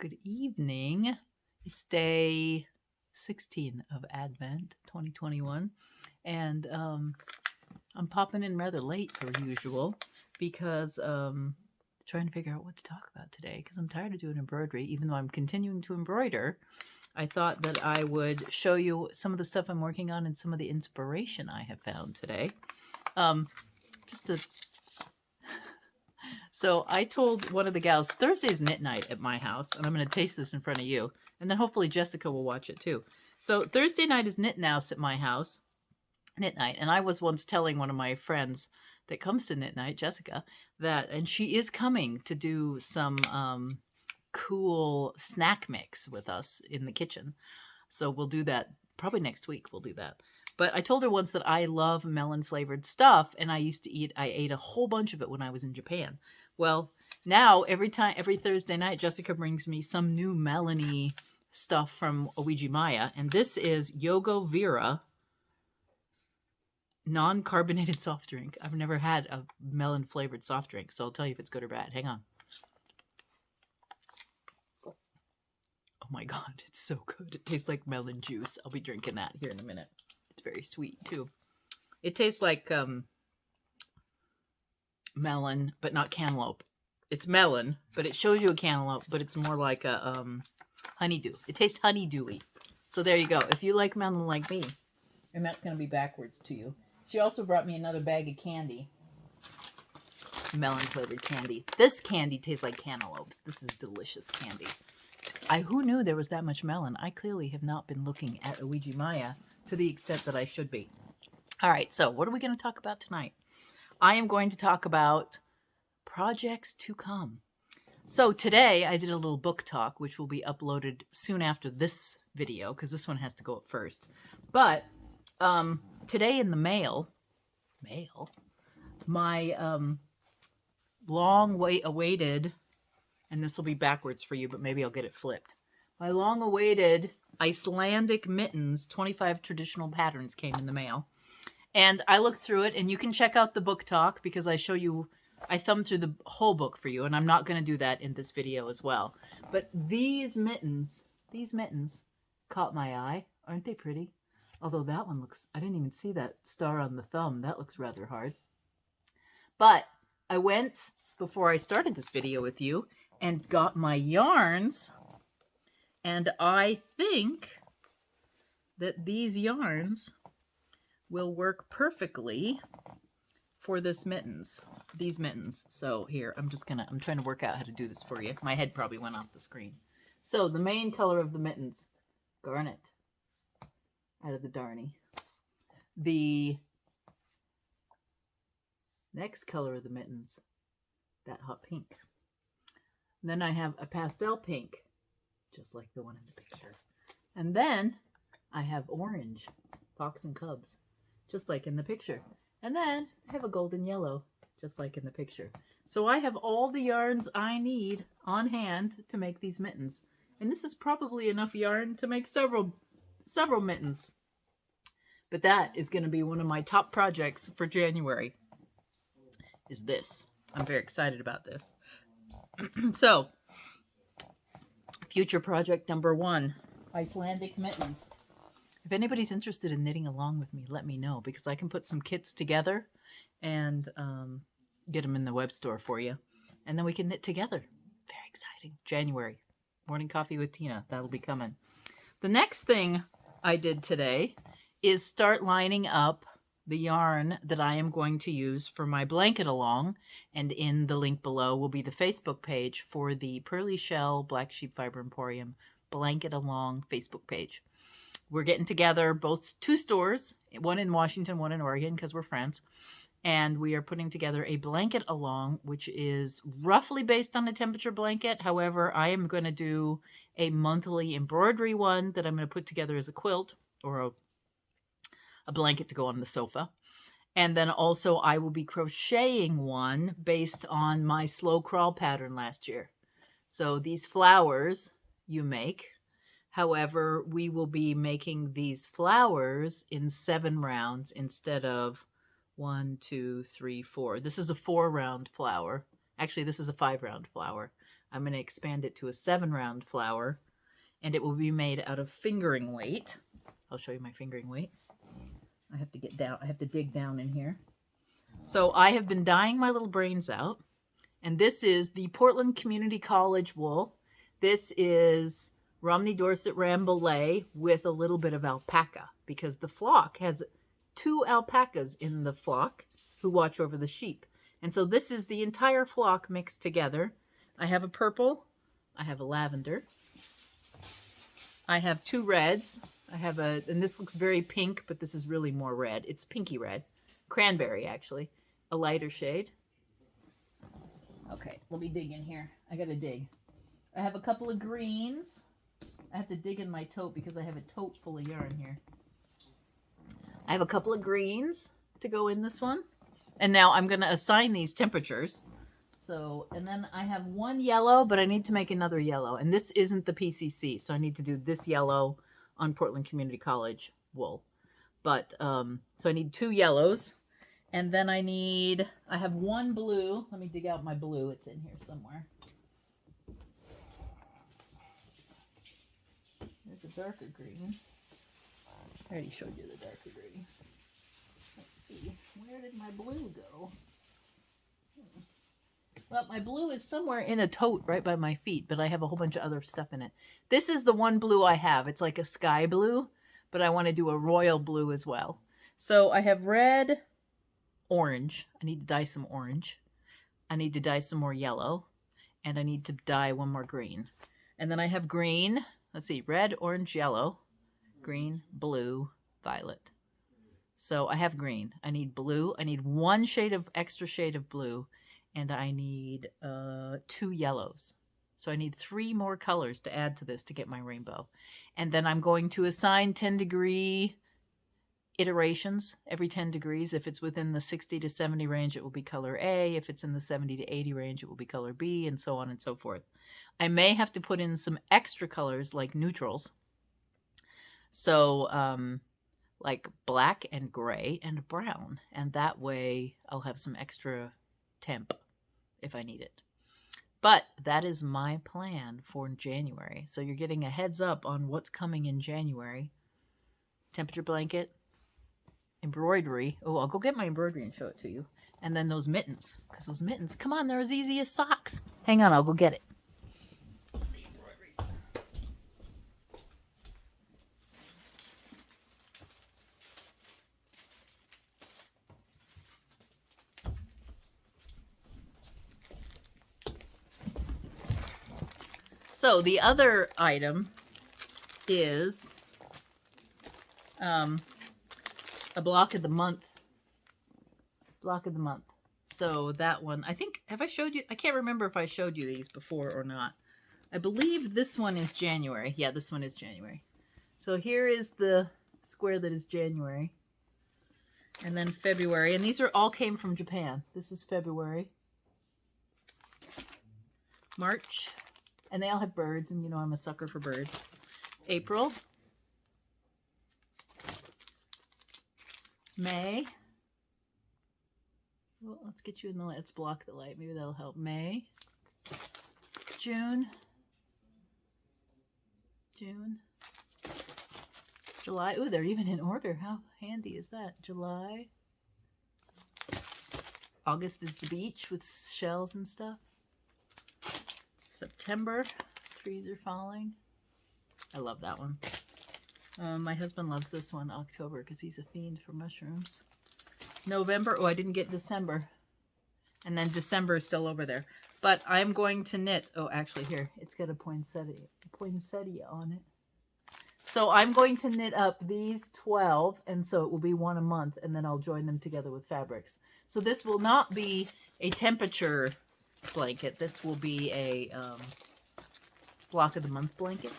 Good evening. It's day 16 of Advent 2021, and I'm popping in rather late per usual because trying to figure out what to talk about today because I'm tired of doing embroidery. Even though I'm continuing to embroider, I thought that I would show you some of the stuff I'm working on and some of the inspiration I have found today. Just to So I told one of the gals, Thursday's knit night at my house, and I'm going to taste this in front of you, and then hopefully Jessica will watch it too. So Thursday night is knit house at my house, knit night, and I was once telling one of my friends that comes to knit night, Jessica, and she is coming to do some cool snack mix with us in the kitchen. So we'll do that probably next week. We'll do that. But I told her once that I love melon flavored stuff, and I ate a whole bunch of it when I was in Japan. Well, now every Thursday night, Jessica brings me some new melony stuff from Ouija Maya, and this is Yogo Vera non-carbonated soft drink. I've never had a melon flavored soft drink, so I'll tell you if it's good or bad. Hang on. Oh my God, it's so good. It tastes like melon juice. I'll be drinking that here in a minute. It's very sweet too. It tastes like melon, but not cantaloupe. It's melon, but it shows you a cantaloupe, but it's more like a honeydew. It tastes honeydewy. So there you go. If you like melon like me, and that's going to be backwards to you. She also brought me another bag of candy. Melon flavored candy. This candy tastes like cantaloupes. This is delicious candy. Who knew there was that much melon? I clearly have not been looking at Ouija Maya to the extent that I should be. All right, so what are we going to talk about tonight? I am going to talk about projects to come. So today I did a little book talk, which will be uploaded soon after this video, because this one has to go up first. But today in the mail, my long-awaited, and this will be backwards for you, but maybe I'll get it flipped. My long-awaited Icelandic mittens, 25 traditional patterns came in the mail. And I looked through it, and you can check out the book talk because I thumbed through the whole book for you, and I'm not going to do that in this video as well. But these mittens caught my eye. Aren't they pretty? Although that one I didn't even see that star on the thumb. That looks rather hard. But I went, before I started this video with you, and got my yarns, and I think that these yarns will work perfectly for these mittens. So here, I'm trying to work out how to do this for you. My head probably went off the screen. So the main color of the mittens, garnet, out of the darny. The next color of the mittens, that hot pink. Then I have a pastel pink, just like the one in the picture. And then I have orange, fox and cubs, just like in the picture. And then I have a golden yellow, just like in the picture. So I have all the yarns I need on hand to make these mittens. And this is probably enough yarn to make several mittens. But that is going to be one of my top projects for January, is this. I'm very excited about this. So, future project number 1, Icelandic mittens. If anybody's interested in knitting along with me, let me know, because I can put some kits together and get them in the web store for you. And then we can knit together. Very exciting. January. Morning coffee with Tina. That'll be coming. The next thing I did today is start lining up the yarn that I am going to use for my blanket along, and in the link below will be the Facebook page for the Pearly Shell Black Sheep Fiber Emporium blanket along Facebook page. We're getting together, two stores, one in Washington, one in Oregon, because we're friends, and we are putting together a blanket along, which is roughly based on a temperature blanket. However, I am going to do a monthly embroidery one that I'm going to put together as a quilt or a blanket to go on the sofa. And then also I will be crocheting one based on my slow crawl pattern last year. So these flowers you make. However, we will be making these flowers in 7 rounds instead of 1, 2, 3, 4. This is a 4-round flower. Actually, this is a 5-round flower. I'm going to expand it to a 7-round flower, and it will be made out of fingering weight. I'll show you my fingering weight. I have to get down. I have to dig down in here. So I have been dyeing my little brains out. And this is the Portland Community College wool. This is Romney Dorset Rambouillet with a little bit of alpaca, because the flock has 2 alpacas in the flock who watch over the sheep. And so this is the entire flock mixed together. I have a purple. I have a lavender. I have 2 reds. I have and this looks very pink, but this is really more red. It's pinky red. Cranberry, actually. A lighter shade. Okay, let me dig in here. I gotta dig. I have a couple of greens. I have to dig in my tote because I have a tote full of yarn here. I have a couple of greens to go in this one. And now I'm gonna assign these temperatures. So, and then I have 1 yellow, but I need to make another yellow. And this isn't the PCC, so I need to do this yellow on Portland Community College wool. But, so I need 2 yellows. And then I have 1 blue. Let me dig out my blue. It's in here somewhere. There's a darker green. I already showed you the darker green. Let's see. Where did my blue go? Well, my blue is somewhere in a tote right by my feet, but I have a whole bunch of other stuff in it. This is the one blue I have. It's like a sky blue, but I want to do a royal blue as well. So I have red, orange. I need to dye some orange. I need to dye some more yellow. And I need to dye 1 more green. And then I have green. Let's see, red, orange, yellow, green, blue, violet. So I have green. I need blue. I need 1 extra shade of blue. And I need 2 yellows. So I need 3 more colors to add to this to get my rainbow. And then I'm going to assign 10-degree iterations every 10 degrees. If it's within the 60 to 70 range, it will be color A. If it's in the 70 to 80 range, it will be color B, and so on and so forth. I may have to put in some extra colors like neutrals. So like black and gray and brown. And that way I'll have some extra temp if I need it. But that is my plan for January. So you're getting a heads up on what's coming in January. Temperature blanket, embroidery. Oh, I'll go get my embroidery and show it to you. And then those mittens, because those mittens, come on, they're as easy as socks. Hang on, I'll go get it. So the other item is a block of the month. Block of the month. So that one, I think, have I showed you? I can't remember if I showed you these before or not. I believe this one is January. Yeah, this one is January. So here is the square that is January. And then February. And these all came from Japan. This is February. March. And they all have birds, and you know I'm a sucker for birds. April. May. Well, let's get you in the light. Let's block the light. Maybe that'll help. May. June. June. July. Ooh, they're even in order. How handy is that? July. August is the beach with shells and stuff. September, trees are falling. I love that one. My husband loves this one, October, because he's a fiend for mushrooms. November, oh, I didn't get December. And then December is still over there. But I'm going to knit, oh, actually here, it's got a poinsettia on it. So I'm going to knit up these 12, and so it will be 1 a month, and then I'll join them together with fabrics. So this will not be a temperature blanket. This will be a block of the month blanket.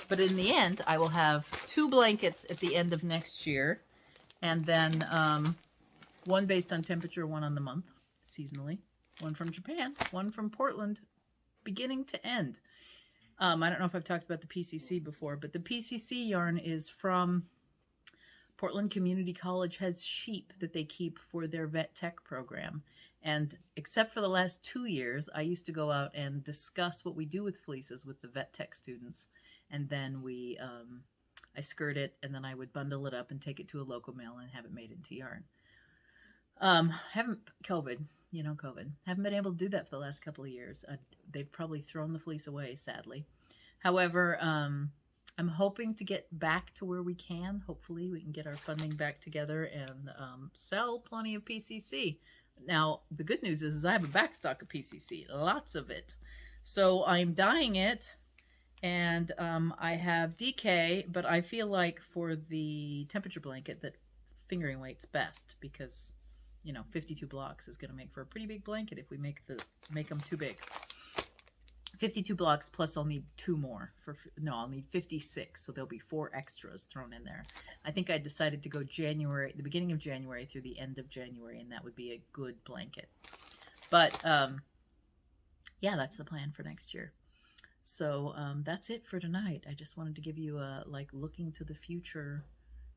But in the end, I will have 2 blankets at the end of next year, and then 1 based on temperature, 1 on the month, seasonally. 1 from Japan, 1 from Portland, beginning to end. I don't know if I've talked about the PCC before, but the PCC yarn is from Portland Community College. Has sheep that they keep for their vet tech program. And except for the last 2 years, I used to go out and discuss what we do with fleeces with the vet tech students. And then I skirt it, and then I would bundle it up and take it to a local mill and have it made into yarn. Haven't COVID, COVID. Haven't been able to do that for the last couple of years. They've probably thrown the fleece away, sadly. However, I'm hoping to get back to where we can. Hopefully we can get our funding back together and sell plenty of PCC. Now, the good news is I have a backstock of PCC, lots of it. So I'm dyeing it, and I have DK, but I feel like for the temperature blanket that fingering weight's best, because 52 blocks is going to make for a pretty big blanket if we make them too big. 52 blocks plus I'll need 2 more. I'll need 56, so there'll be 4 extras thrown in there. I think I decided to go the beginning of January through the end of January, and that would be a good blanket. But yeah, that's the plan for next year. So that's it for tonight. I just wanted to give you a looking to the future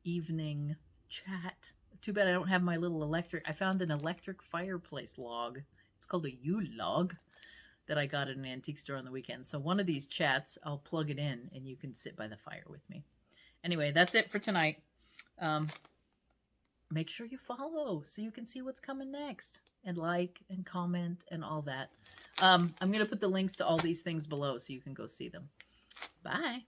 evening chat. Too bad I don't have my little electric. I found an electric fireplace log. It's called a Yule log that I got at an antique store on the weekend. So one of these chats, I'll plug it in and you can sit by the fire with me. Anyway, that's it for tonight. Make sure you follow so you can see what's coming next, and like and comment and all that. I'm going to put the links to all these things below so you can go see them. Bye.